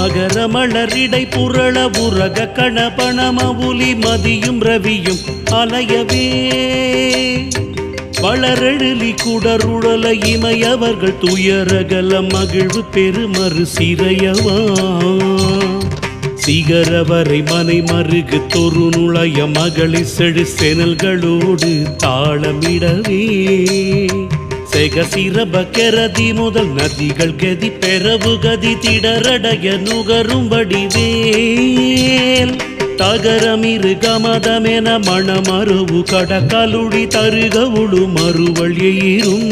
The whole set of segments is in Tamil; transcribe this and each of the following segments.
மகர மலரிடை புரள உரக கணபணமவுலி மதியும் ரவியும் அலையவே வளரெழிலி குடருழல இமையவர்கள் துயரகல மகிழ்வு பெருமறு சிறையவா சிகரவரை மனை மருகு தொரு நுழைய மகளி செழு செனல்களோடு தாளமிடவே செகசிரப கெரதி முதல் நதிகள் கதி பெறவு கதி திடரடைய நுகரும் வடிவேல் தகரமிரு கமதமென மணமருவு கடக்கலுடி தருகவுளு மறுவழியீரும்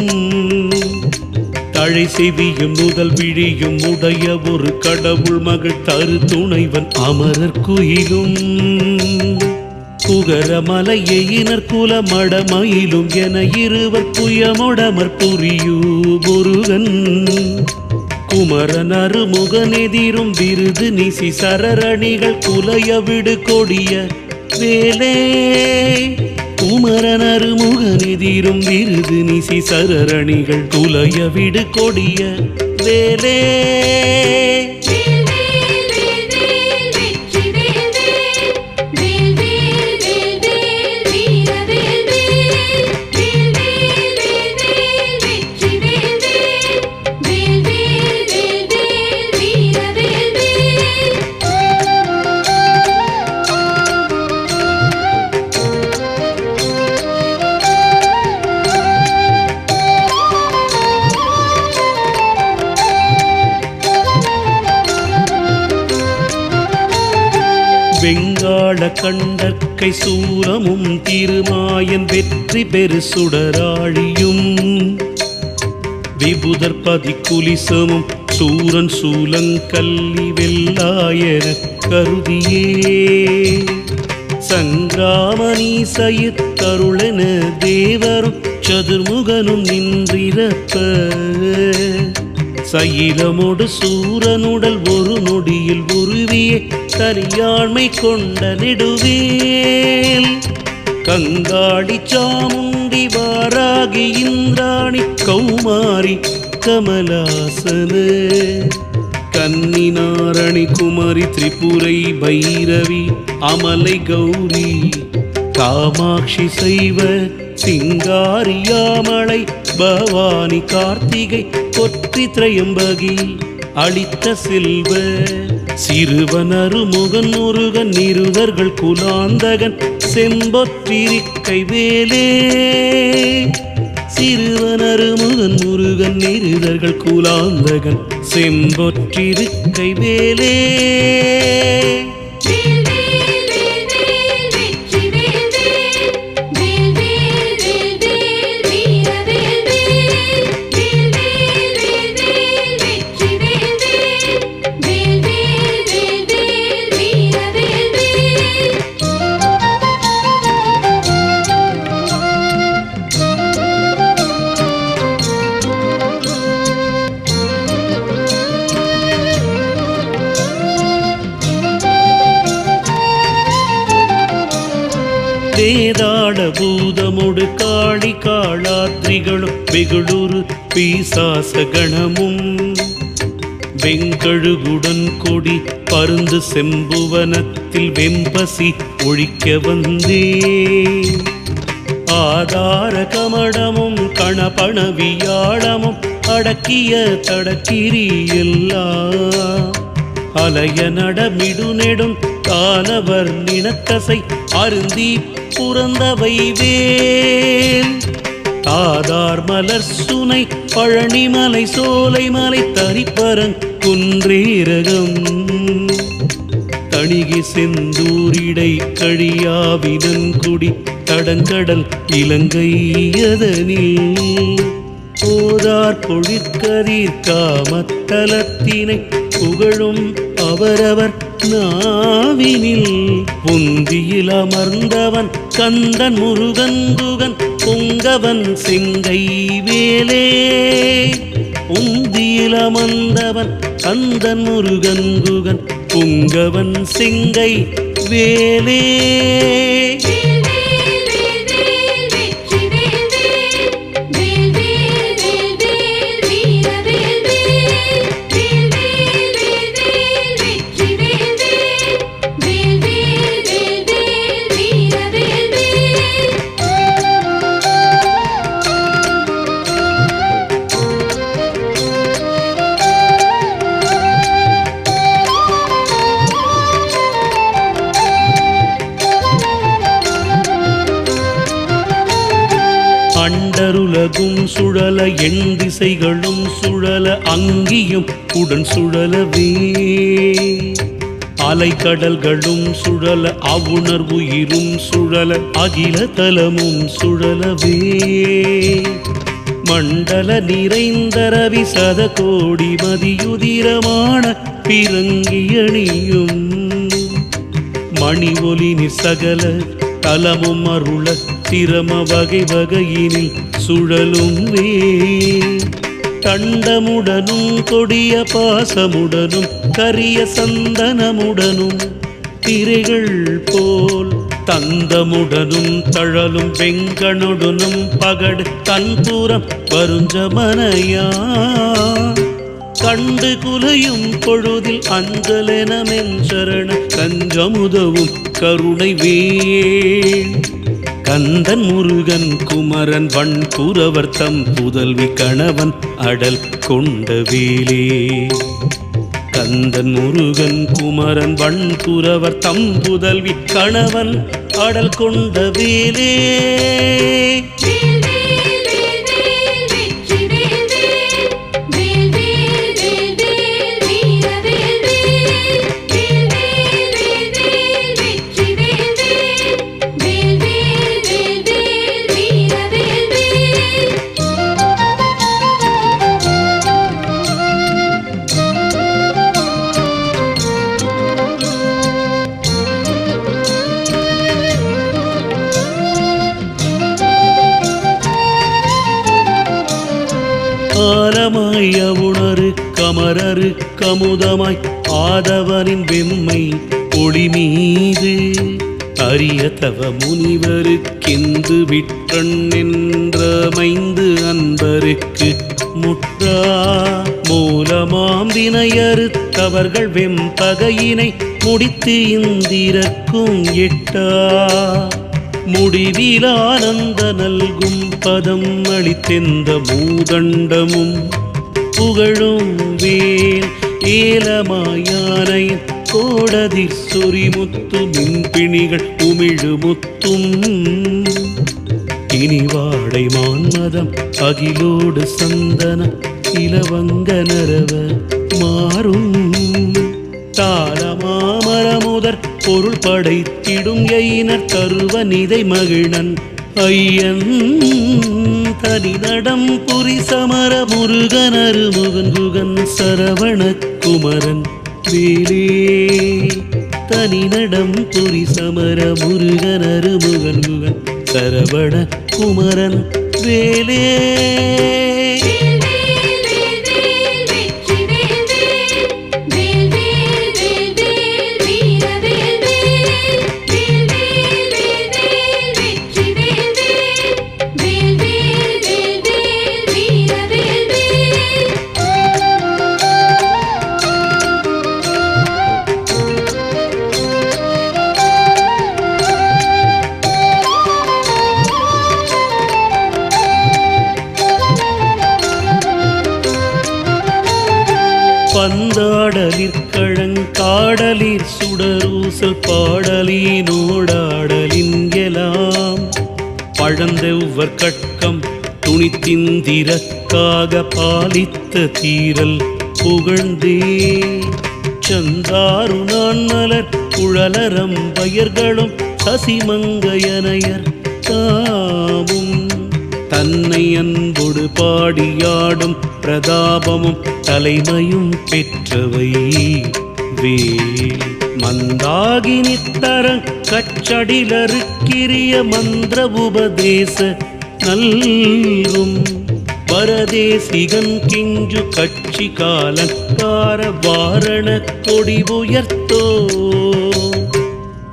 தழை செவியும் முதல் விழியும் உடைய ஒரு கடவுள் மகள் தரு துணைவன் அமரர் குயிலும் குகர மலையினர் குல மடமயிலும் என இருவர் புயமொடமர் புரியு முருகன் குமரன் அருமுகன் எதிரும் விருது நிசி சரரணிகள் குலைய விடு கொடிய வேலே குமரன் அருமுகன் எதிரும் விருது நிசி சரரணிகள் குலைய விடு கொடிய வேலே வெங்காள கண்டற்கை சூரமும் திருமாயன் வெற்றி பெரு சுடராழியும் விபுதர் பதி குலிசமும் சூரன் சூலங்கல்லி வெல்லாயன கருதியே சங்கிராமணீசயித்தருளென தேவரும் சதுர்முகனும் நின்றிருப்ப சயிலமோடு சூரனுடல் ஒரு நொடியில் உருவியே தரியாண்மை கொண்ட நெடுவேல் கங்காடி சாமுண்டி வாராகி இந்திராணி கௌமாரி கமலாசன கன்னி நாரணி குமரி திரிபுரை பைரவி அமலை கௌரி காமாட்சி சைவ சிங்காரியாமலை பவானி கார்த்திகை கொற்றி திரையம்பகி அளித்த செல்வ சிறுவனரு முகன் முருகன் நிருதர்கள் குலாந்தகன் செம்பொற்றிருக்கை வேலே சிறுவனரு முகன் முருகன் நிருதர்கள் குலாந்தகன் செம்பொற்றிருக்கை வேலே வேதாள பூதமோடு காளி காளாத்ரிகளும் வெகுளூரு பீசாச கணமும் வெங்கழுகுடன் கொடி பருந்து செம்புவனத்தில் வெம்பசி ஒழிக்க வந்தே ஆதார கமடமும் கணபணவியாளமும் அடக்கிய தடக்கிரி எல்லாம் அலைய நடமிடு நெடும் காலவர் நினக்கசை அருந்தி புறந்தவை வேல் ஆதார் மலர் சுனை பழனிமலை சோலை மலை தரிப்பரங் குன்றேரகம் தணிகை செந்தூரிடை கழியாவினன்குடி தடங்கடல் இலங்கையதனில் போதார் பொழிற்கதிர் காமத்தலத்தினை புகழும் அவரவர் நாவினில் புந்தியில் அமர்ந்தவன் கந்தன் முருகன் குகன் பொங்கவன் செங்கை வேலே புந்தியில் அமர்ந்தவன் கந்தன் முருகன் குகன் பொங்கவன் செங்கை வேலே உலகும் சுழல எண் திசைகளும் சுழல அங்கியும் உடன் சுழலவே அலைக்கடல்களும் சுழல அவுணர் உயிரும் சுழல அகில தலமும் சுழலவே மண்டல நிறைந்த ரவி சத கோடி மதியுதிரமான பிறங்கியணியும் மணி ஒலி நிசகல தலமும் அருள திரம வகை வகையினில் சுழலும் வே தண்டமுடனும் கொடிய பாசமுடனும் கரிய சந்தனமுடனும் திரைகள் போல் தந்தமுடனும் தழலும் வெங்கனுடனும் பகடு தன்புறம் வருஞ்சமனையா கண்டு குலையும் பொழுதில் அஞ்சலென மெஞ்சரண கஞ்சமுதவும் கருணை வேள் கந்தன் முருகன் குமரன் வண்குரவர் தம் புதல்வி கணவன் அடல் கொண்ட வேலே கந்தன் முருகன் குமரன் வண்குரவர் தம் புதல்வி கணவன் அடல் கொண்ட வேலே ஆலமாய் அவுணரு கமரரு கமுதமாய் ஆதவனின் வெம்மை ஒளி மீது அரிய தவ முனிவருக்கெந்து விற்றன் என்றமைந்து அன்பருக்கு முற்றா மூலமாம் வினையறுத்தவர்கள் வெம்பகையினை முடித்து இந்திரக்கும் எட்டா முடிவிலானந்த நல்கும் பதம் அளித்தெந்த மூதண்டமும் புகழும் வேல் ஏலமாயானை கோடதிர் சொரிமுத்து மின்பிணிகள் உமிழு முத்தும் இனிவாடை மான்மதம் அகிலோடு சந்தன இலவங்க நரவ மாறும் தாளமாமரமுதற் பொருள் படைத்திடும் எயினர் தருவ நிதை மகிழன் ஐயன் தனிநடம் புரி சமர முருகனரு முகன் சரவண குமரன் வேலே தனிநடம் புரி சமர முருகனரு முகன் சரவண குமரன் வேலே பந்தாடலிற் கழங்காடலிற் சுடரூசல் பாடலினோடாடலின் எலாம் பழந்தெவ்வர் கட்கம் துணித்திந்திரக்காக பாலித்த தீரல் புகழ்ந்தே சந்தாரு நான் மலர் குழலரம் வயர்களும் சசிமங்கையனையர் தாமும் தன்னை அன்பொடு பாடியாடும் பிரதாபமும் தலைமையும் பெற்றவை வேல் மந்தாகினித்தரங் கச்சடிலருக்கிரிய மந்திர உபதேச நல்கும் வரதேசிகன் கிஞ்சு கட்சி காலக்கார வாரண கொடி உயர்த்தோ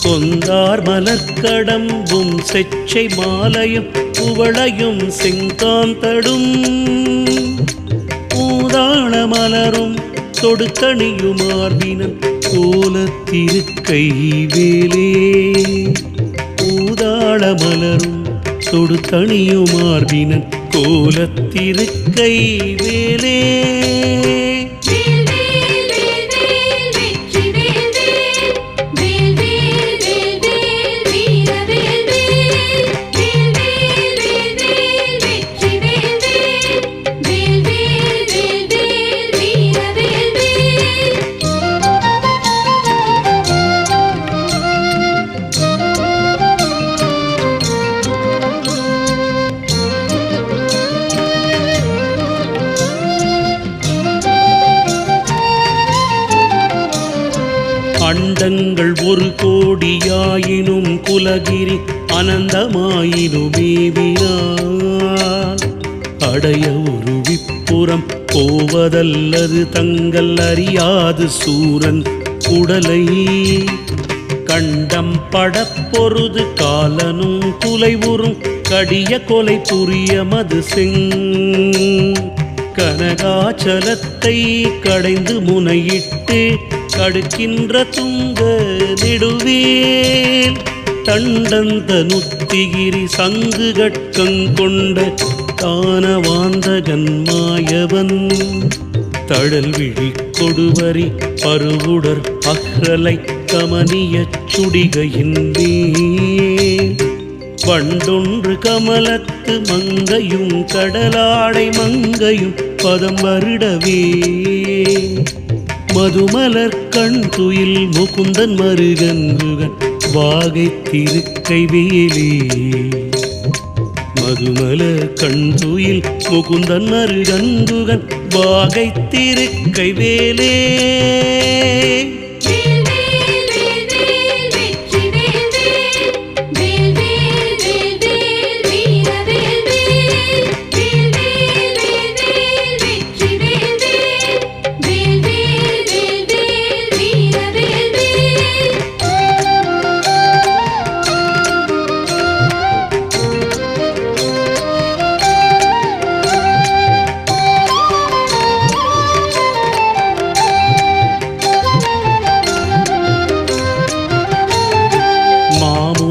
கொந்தார் மலர்க்கடம்பும் செச்சை மாலையும் குவளையும் செங்காந்தடும் பூதாள மலரும் தொடுத்தணியுமார்பினன் கோலத்திருக்கை வேலே பூதாள மலரும் தொடுத்தணியுமார்பினன் கோலத்திருக்கை வேலே வெற்றி வேல் அண்டங்கள் ஒரு கோடியாயினும் குலகிரி அனந்தமாயினுமேவினார் அடைய ஒரு விப்புறம் போவதல்லது தங்கள் அறியாது சூரன் உடலை கண்டம் படப்பொருது காலனும் குலைவுறும் கடிய கொலை புரிய மது கனகாச்சலத்தை கடைந்து முனையிட்டு கடுக்கின்ற துங்க நெடுவேல் தண்டந்த நுத்திகிரி சங்கு கட்கங்கொண்ட தானவாந்தகன் மாயவன் தழல் விழி கொடுவரி பருவுடர் அகலை கமனிய சுடிகையின் மேல் வண்டொன்று கமலத்து மங்கையும் கடலாடை மங்கையும் பதம் வருடவே மதுமலர் கண் துயில் முகுந்தன் மருகன்றுகன் வாகை திருக்கை வேலே மதுமலர் கண் துயில் முகுந்தன் மருகன்றுகன் வாகை திருக்கை வேலே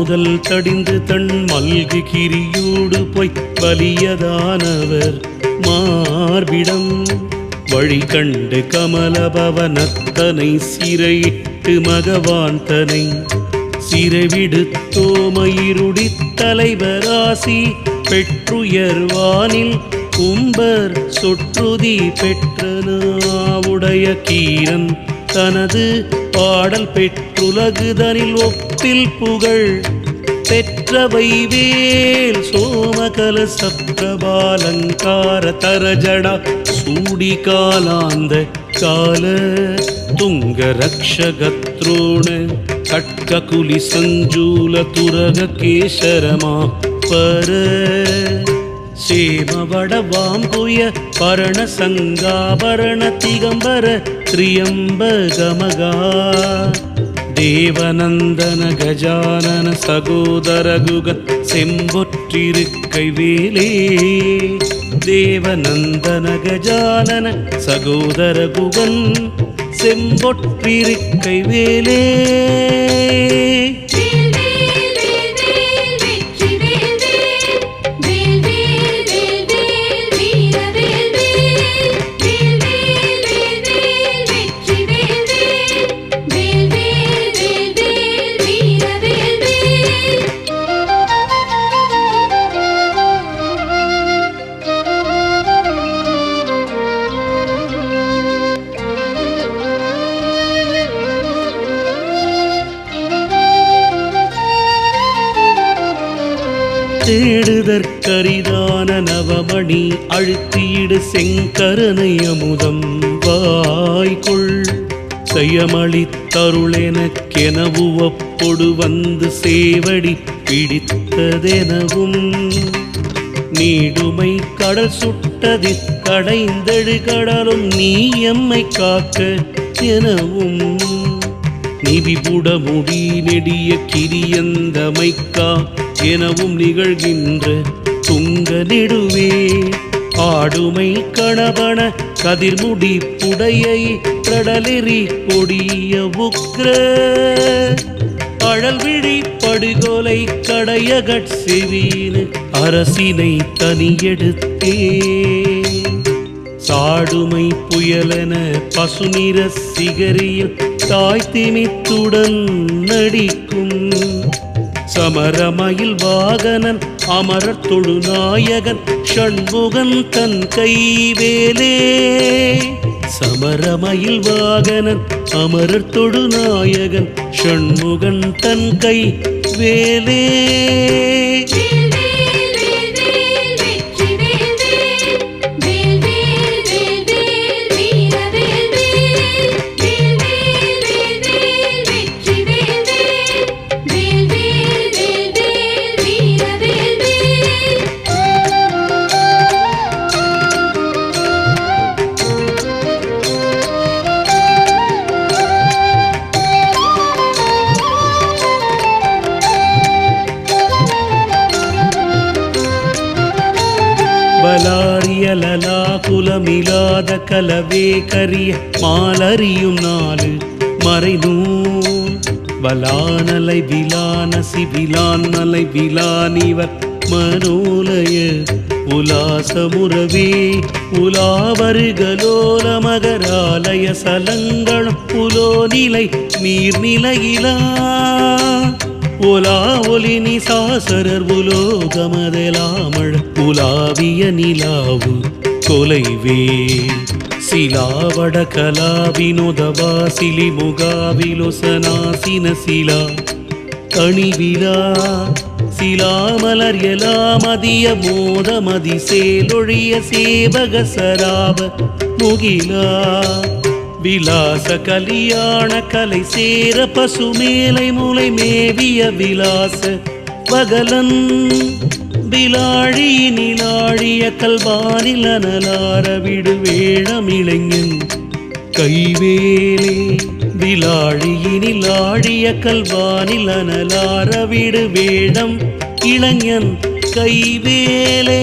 முதல் தடிந்து தன் மல்கு கிரியோடு போய் வலியதானவர் மார்பிடம் வழி கண்டு கமலபவனத்தனை சிறையிட்டு மகவான் தனை சிறைவிடுத்தோமயிருடி தலைவராசி பெற்றுயர்வானில் கும்பர் சொற்றுதி பெற்றனாவுடைய கீரன் தனது பாடல் பெற்றுலகுதனில் ஒப்பில் புகழ் பெற்றவை வேல் சோமகல சப்ரபாலங்கார தரஜடா சூடி காலாந்த கால துங்க ரக்ஷகத்ரோண கட்ககுலி சஞ்சூல துரக கேசரமா பர சேமவட வாம்புய பரண சங்காபரண திகம்பர திரியம்பகமகா தேவநந்தன கஜானன சகோதரகுகன் செம்பொற்றிருக்கை வேலே தேவநந்தன கஜானன சகோதரகுகன் செம்பொற்றிருக்கை வேலே தேடுதற்கரிதான நவமணி அழுத்தியிடு செங்கரனை அமுதம் வாய்கொள் செய்யமளித்தருளெனக்கெனவுவப்பொடு வந்து சேவடி பிடித்ததெனவும் நீடுமை கடல் சுட்டதி கடைந்தெழு கடலும் நீ எம்மை காக்க எனவும் நிவிபுட முடி நெடிய கிரியந்தமைக்கா எனவும் நிகழ்கின்ற துங்க நெடுவே ஆடுமை கணவன கதிர்முடி புடையை கடலெறி கொடிய உக்ர அழல்விழி படுகொலை கடையகட் செவீனு அரசினை தனியெடுத்தே சாடுமை புயலென பசுநிற சிகரியில் தாய் திமித்துடன் நடிக்கும் சமரமயில் வாகனன் அமரர் தொழுநாயகன் ஷண்முகன் தன் கைவேலே சமரமயில் வாகனன் அமரர் தொழுநாயகன் ஷண்முகன் தன் கை வேலே கயலலா குலமிலாத கலவே கரிய மாலறியும் நாலு மறைநூல் வலானலை விலான சிவிலான் நலை விலானிவர் மனோலய உலாசமுறவே உலாவருகலோல மகராலய சலங்களும் புலோநிலை நீர்நிலையிலா உலா ஒலினி சாசரர் உலோகமதலாமழ உலாவிய நிலாவு கொலைவே சிலாவட கலா வினோதவா சிலி முகாவிலோசனாசின சிலா கணிவிலா சிலாமலர் எலாமதிய மோதமதி சேலொழிய சேவக சராப முகிலா விலாச கலியாண கலை சேர பசுமேலை முலை மேவிய விலாச வகலன் விலாழி நிலாழிய கல்வானில் அனலார விடுவேழமிளைஞன் கைவேலே விலாழியினில் ஆழிய கல்வானில் அனலார விடுவேடம் இளைஞன் கைவேலே